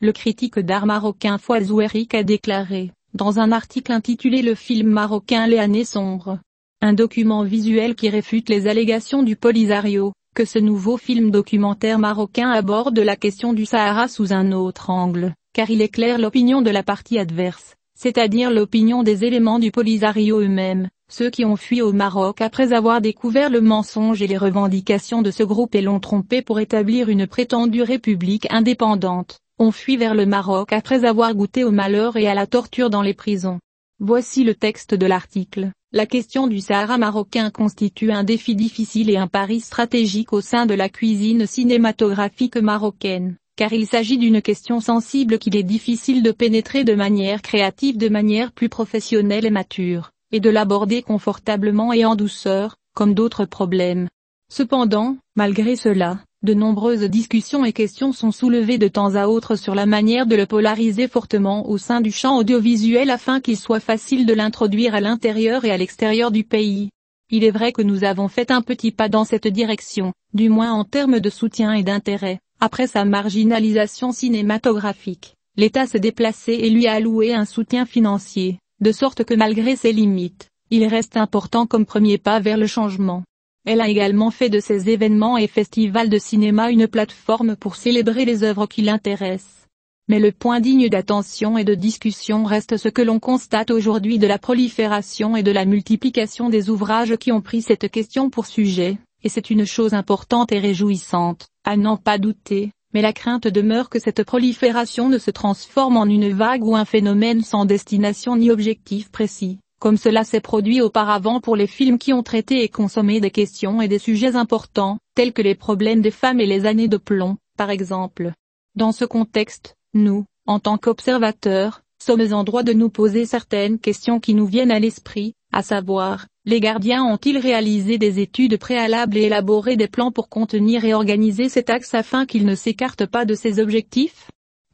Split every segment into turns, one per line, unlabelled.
Le critique d'art marocain Fouad Zouerik a déclaré, dans un article intitulé Le film marocain Les années sombres, un document visuel qui réfute les allégations du Polisario, que ce nouveau film documentaire marocain aborde la question du Sahara sous un autre angle, car il éclaire l'opinion de la partie adverse, c'est-à-dire l'opinion des éléments du Polisario eux-mêmes, ceux qui ont fui au Maroc après avoir découvert le mensonge et les revendications de ce groupe et l'ont trompé pour établir une prétendue république indépendante, ont fui vers le Maroc après avoir goûté au malheur et à la torture dans les prisons. Voici le texte de l'article. La question du Sahara marocain constitue un défi difficile et un pari stratégique au sein de la cuisine cinématographique marocaine, car il s'agit d'une question sensible qu'il est difficile de pénétrer de manière créative, de manière plus professionnelle et mature, et de l'aborder confortablement et en douceur, comme d'autres problèmes. Cependant, malgré cela, de nombreuses discussions et questions sont soulevées de temps à autre sur la manière de le polariser fortement au sein du champ audiovisuel afin qu'il soit facile de l'introduire à l'intérieur et à l'extérieur du pays. Il est vrai que nous avons fait un petit pas dans cette direction, du moins en termes de soutien et d'intérêt. Après sa marginalisation cinématographique, l'État s'est déplacé et lui a alloué un soutien financier, de sorte que malgré ses limites, il reste important comme premier pas vers le changement. Elle a également fait de ces événements et festivals de cinéma une plateforme pour célébrer les œuvres qui l'intéressent. Mais le point digne d'attention et de discussion reste ce que l'on constate aujourd'hui de la prolifération et de la multiplication des ouvrages qui ont pris cette question pour sujet, et c'est une chose importante et réjouissante, à n'en pas douter, mais la crainte demeure que cette prolifération ne se transforme en une vague ou un phénomène sans destination ni objectif précis, comme cela s'est produit auparavant pour les films qui ont traité et consommé des questions et des sujets importants, tels que les problèmes des femmes et les années de plomb, par exemple. Dans ce contexte, nous, en tant qu'observateurs, sommes en droit de nous poser certaines questions qui nous viennent à l'esprit, à savoir, les gardiens ont-ils réalisé des études préalables et élaboré des plans pour contenir et organiser cet axe afin qu'il ne s'écarte pas de ses objectifs?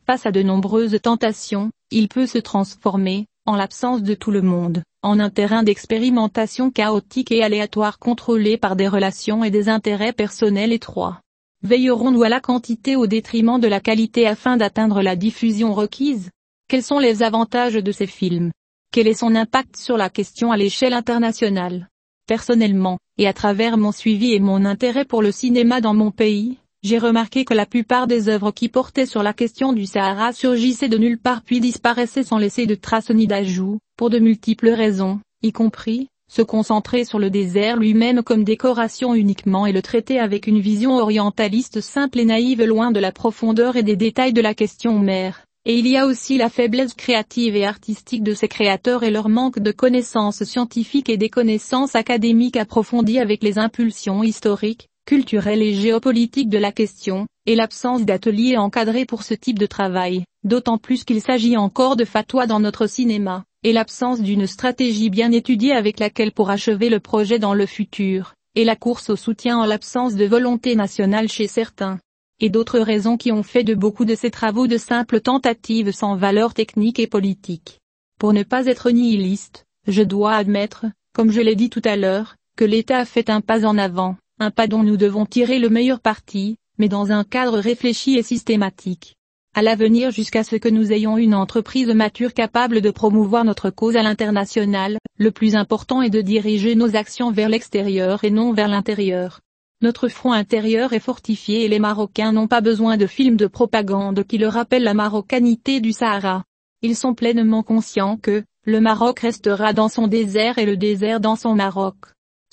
Face à de nombreuses tentations, il peut se transformer, en l'absence de tout le monde, en un terrain d'expérimentation chaotique et aléatoire contrôlé par des relations et des intérêts personnels étroits. Veillerons-nous à la quantité au détriment de la qualité afin d'atteindre la diffusion requise? Quels sont les avantages de ces films? Quel est son impact sur la question à l'échelle internationale? Personnellement, et à travers mon suivi et mon intérêt pour le cinéma dans mon pays, j'ai remarqué que la plupart des œuvres qui portaient sur la question du Sahara surgissaient de nulle part puis disparaissaient sans laisser de traces ni d'ajout, pour de multiples raisons, y compris, se concentrer sur le désert lui-même comme décoration uniquement et le traiter avec une vision orientaliste simple et naïve loin de la profondeur et des détails de la question mère. Et il y a aussi la faiblesse créative et artistique de ces créateurs et leur manque de connaissances scientifiques et des connaissances académiques approfondies avec les impulsions historiques, culturelles et géopolitiques de la question, et l'absence d'ateliers encadrés pour ce type de travail, d'autant plus qu'il s'agit encore de fatwas dans notre cinéma, et l'absence d'une stratégie bien étudiée avec laquelle pour achever le projet dans le futur, et la course au soutien en l'absence de volonté nationale chez certains. Et d'autres raisons qui ont fait de beaucoup de ces travaux de simples tentatives sans valeur technique et politique. Pour ne pas être nihiliste, je dois admettre, comme je l'ai dit tout à l'heure, que l'État a fait un pas en avant, un pas dont nous devons tirer le meilleur parti, mais dans un cadre réfléchi et systématique. À l'avenir, jusqu'à ce que nous ayons une entreprise mature capable de promouvoir notre cause à l'international, le plus important est de diriger nos actions vers l'extérieur et non vers l'intérieur. Notre front intérieur est fortifié et les Marocains n'ont pas besoin de films de propagande qui leur rappellent la marocanité du Sahara. Ils sont pleinement conscients que, le Maroc restera dans son désert et le désert dans son Maroc.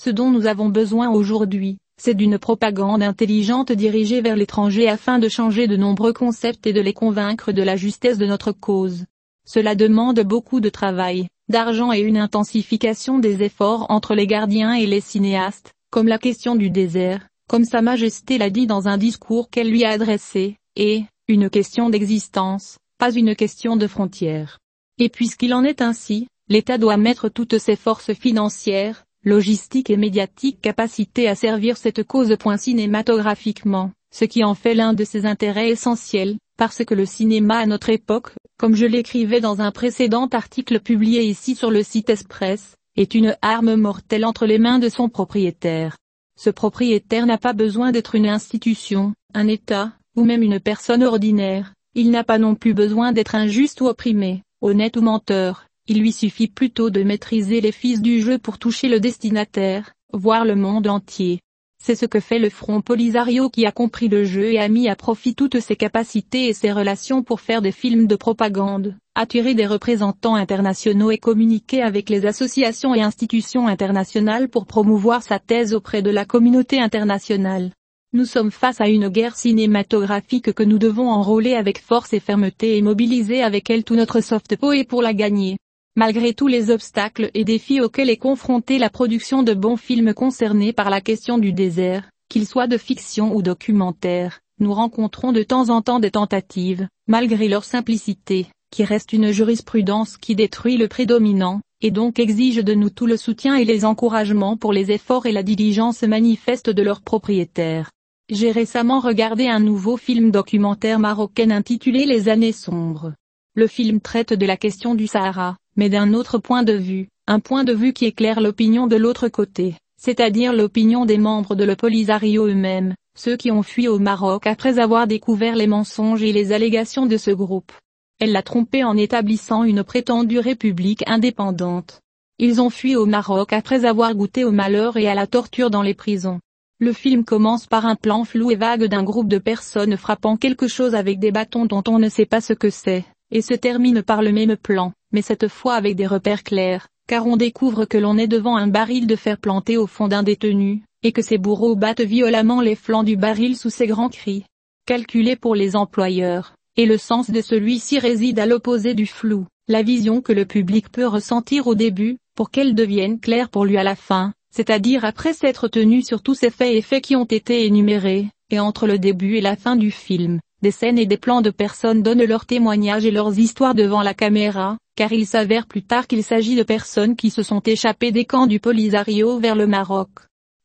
Ce dont nous avons besoin aujourd'hui, c'est d'une propagande intelligente dirigée vers l'étranger afin de changer de nombreux concepts et de les convaincre de la justesse de notre cause. Cela demande beaucoup de travail, d'argent et une intensification des efforts entre les gardiens et les cinéastes. Comme la question du désert, comme Sa Majesté l'a dit dans un discours qu'elle lui a adressé, est une question d'existence, pas une question de frontières. Et puisqu'il en est ainsi, l'État doit mettre toutes ses forces financières, logistiques et médiatiques capacités à servir cette cause. Cinématographiquement, ce qui en fait l'un de ses intérêts essentiels, parce que le cinéma à notre époque, comme je l'écrivais dans un précédent article publié ici sur le site Express, est une arme mortelle entre les mains de son propriétaire. Ce propriétaire n'a pas besoin d'être une institution, un État, ou même une personne ordinaire, Il n'a pas non plus besoin d'être injuste ou opprimé, honnête ou menteur, il lui suffit plutôt de maîtriser les fiches du jeu pour toucher le destinataire, voire le monde entier. C'est ce que fait le Front Polisario qui a compris le jeu et a mis à profit toutes ses capacités et ses relations pour faire des films de propagande, attirer des représentants internationaux et communiquer avec les associations et institutions internationales pour promouvoir sa thèse auprès de la communauté internationale. Nous sommes face à une guerre cinématographique que nous devons enrôler avec force et fermeté et mobiliser avec elle tout notre soft power pour la gagner. Malgré tous les obstacles et défis auxquels est confrontée la production de bons films concernés par la question du désert, qu'ils soient de fiction ou documentaire, nous rencontrons de temps en temps des tentatives, malgré leur simplicité, qui reste une jurisprudence qui détruit le prédominant, et donc exige de nous tout le soutien et les encouragements pour les efforts et la diligence manifeste de leurs propriétaires. J'ai récemment regardé un nouveau film documentaire marocain intitulé Les années sombres. Le film traite de la question du Sahara, mais d'un autre point de vue, un point de vue qui éclaire l'opinion de l'autre côté, c'est-à-dire l'opinion des membres de le Polisario eux-mêmes, ceux qui ont fui au Maroc après avoir découvert les mensonges et les allégations de ce groupe. Elle l'a trompé en établissant une prétendue république indépendante. Ils ont fui au Maroc après avoir goûté au malheur et à la torture dans les prisons. Le film commence par un plan flou et vague d'un groupe de personnes frappant quelque chose avec des bâtons dont on ne sait pas ce que c'est, et se termine par le même plan, mais cette fois avec des repères clairs, car on découvre que l'on est devant un baril de fer planté au fond d'un détenu, et que ces bourreaux battent violemment les flancs du baril sous ces grands cris. Calculé pour les employeurs, et le sens de celui-ci réside à l'opposé du flou, la vision que le public peut ressentir au début, pour qu'elle devienne claire pour lui à la fin, c'est-à-dire après s'être tenu sur tous ces faits et faits qui ont été énumérés, et entre le début et la fin du film. Des scènes et des plans de personnes donnent leurs témoignages et leurs histoires devant la caméra, car il s'avère plus tard qu'il s'agit de personnes qui se sont échappées des camps du Polisario vers le Maroc.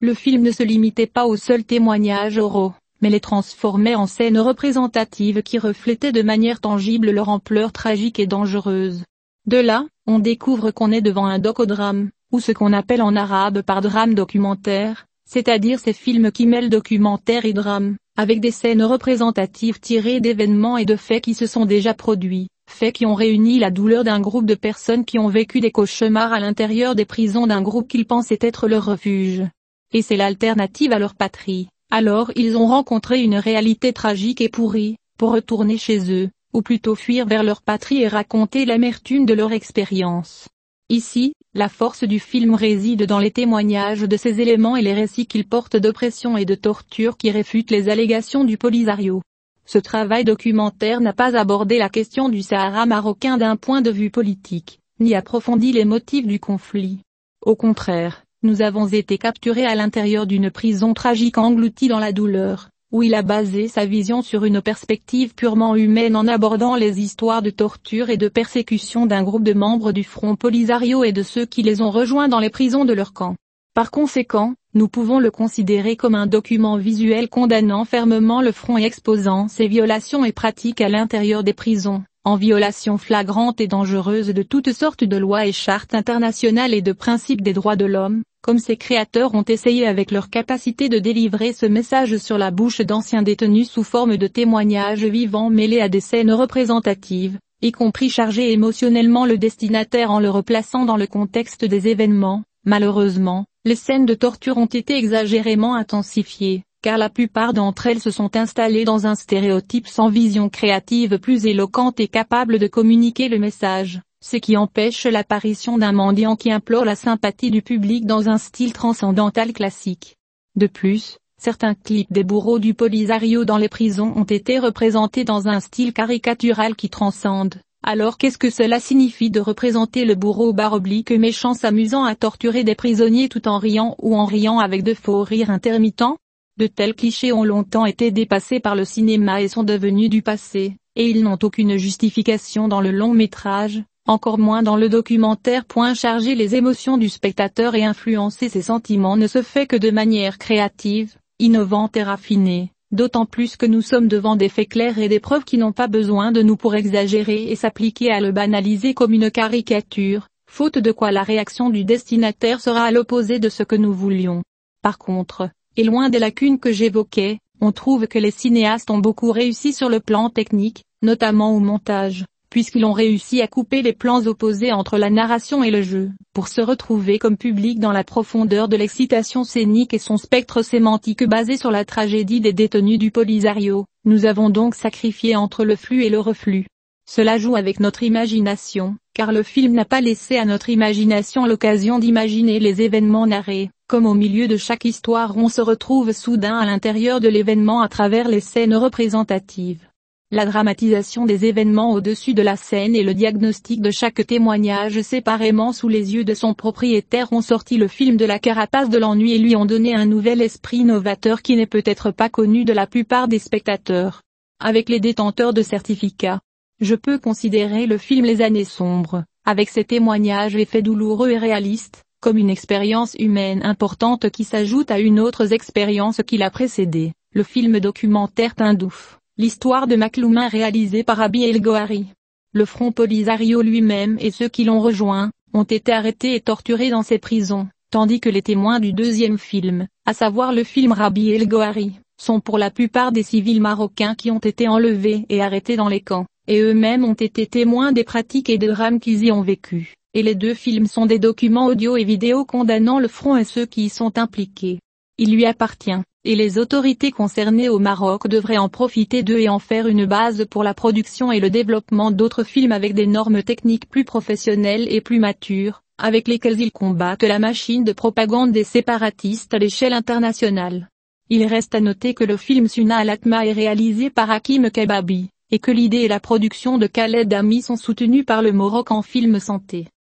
Le film ne se limitait pas aux seuls témoignages oraux, mais les transformait en scènes représentatives qui reflétaient de manière tangible leur ampleur tragique et dangereuse. De là, on découvre qu'on est devant un docodrame, ou ce qu'on appelle en arabe par drame documentaire, c'est-à-dire ces films qui mêlent documentaire et drame, avec des scènes représentatives tirées d'événements et de faits qui se sont déjà produits, faits qui ont réuni la douleur d'un groupe de personnes qui ont vécu des cauchemars à l'intérieur des prisons d'un groupe qu'ils pensaient être leur refuge. Et c'est l'alternative à leur patrie. Alors ils ont rencontré une réalité tragique et pourrie, pour retourner chez eux, ou plutôt fuir vers leur patrie et raconter l'amertume de leur expérience. Ici, la force du film réside dans les témoignages de ces éléments et les récits qu'ils portent d'oppression et de torture qui réfutent les allégations du Polisario. Ce travail documentaire n'a pas abordé la question du Sahara marocain d'un point de vue politique, ni approfondi les motifs du conflit. Au contraire, nous avons été capturés à l'intérieur d'une prison tragique engloutie dans la douleur, où il a basé sa vision sur une perspective purement humaine en abordant les histoires de torture et de persécution d'un groupe de membres du Front Polisario et de ceux qui les ont rejoints dans les prisons de leur camp. Par conséquent, nous pouvons le considérer comme un document visuel condamnant fermement le front et exposant ses violations et pratiques à l'intérieur des prisons, en violation flagrante et dangereuse de toutes sortes de lois et chartes internationales et de principes des droits de l'homme, comme ses créateurs ont essayé avec leur capacité de délivrer ce message sur la bouche d'anciens détenus sous forme de témoignages vivants mêlés à des scènes représentatives, y compris charger émotionnellement le destinataire en le replaçant dans le contexte des événements. Malheureusement, les scènes de torture ont été exagérément intensifiées, car la plupart d'entre elles se sont installées dans un stéréotype sans vision créative plus éloquente et capable de communiquer le message, ce qui empêche l'apparition d'un mendiant qui implore la sympathie du public dans un style transcendantal classique. De plus, certains clips des bourreaux du Polisario dans les prisons ont été représentés dans un style caricatural qui transcende. Alors qu'est-ce que cela signifie de représenter le bourreau / méchant s'amusant à torturer des prisonniers tout en riant ou en riant avec de faux rires intermittents? De tels clichés ont longtemps été dépassés par le cinéma et sont devenus du passé, et ils n'ont aucune justification dans le long métrage, encore moins dans le documentaire. Charger les émotions du spectateur et influencer ses sentiments ne se fait que de manière créative, innovante et raffinée. D'autant plus que nous sommes devant des faits clairs et des preuves qui n'ont pas besoin de nous pour exagérer et s'appliquer à le banaliser comme une caricature, faute de quoi la réaction du destinataire sera à l'opposé de ce que nous voulions. Par contre, et loin des lacunes que j'évoquais, On trouve que les cinéastes ont beaucoup réussi sur le plan technique, notamment au montage, puisqu'ils ont réussi à couper les plans opposés entre la narration et le jeu, pour se retrouver comme public dans la profondeur de l'excitation scénique et son spectre sémantique basé sur la tragédie des détenus du Polisario. Nous avons donc sacrifié entre le flux et le reflux. Cela joue avec notre imagination, car le film n'a pas laissé à notre imagination l'occasion d'imaginer les événements narrés, comme au milieu de chaque histoire on se retrouve soudain à l'intérieur de l'événement à travers les scènes représentatives. La dramatisation des événements au-dessus de la scène et le diagnostic de chaque témoignage séparément sous les yeux de son propriétaire ont sorti le film de la carapace de l'ennui et lui ont donné un nouvel esprit novateur qui n'est peut-être pas connu de la plupart des spectateurs. Avec les détenteurs de certificats, je peux considérer le film Les Années Sombres, avec ses témoignages et faits douloureux et réalistes, comme une expérience humaine importante qui s'ajoute à une autre expérience qui l'a précédée, le film documentaire Tindouf, l'histoire de Maklouma réalisé par Abi El Gohari. Le Front Polisario lui-même et ceux qui l'ont rejoint, ont été arrêtés et torturés dans ces prisons, tandis que les témoins du deuxième film, à savoir le film Rabi El Gohari, sont pour la plupart des civils marocains qui ont été enlevés et arrêtés dans les camps, et eux-mêmes ont été témoins des pratiques et des drames qu'ils y ont vécu, et les deux films sont des documents audio et vidéo condamnant le front et ceux qui y sont impliqués. Il lui appartient, et les autorités concernées au Maroc devraient en profiter d'eux et en faire une base pour la production et le développement d'autres films avec des normes techniques plus professionnelles et plus matures, avec lesquels ils combattent la machine de propagande des séparatistes à l'échelle internationale. Il reste à noter que le film Sunna al-Atma est réalisé par Hakim Kababi, et que l'idée et la production de Khaled Ami sont soutenues par le Maroc en film santé.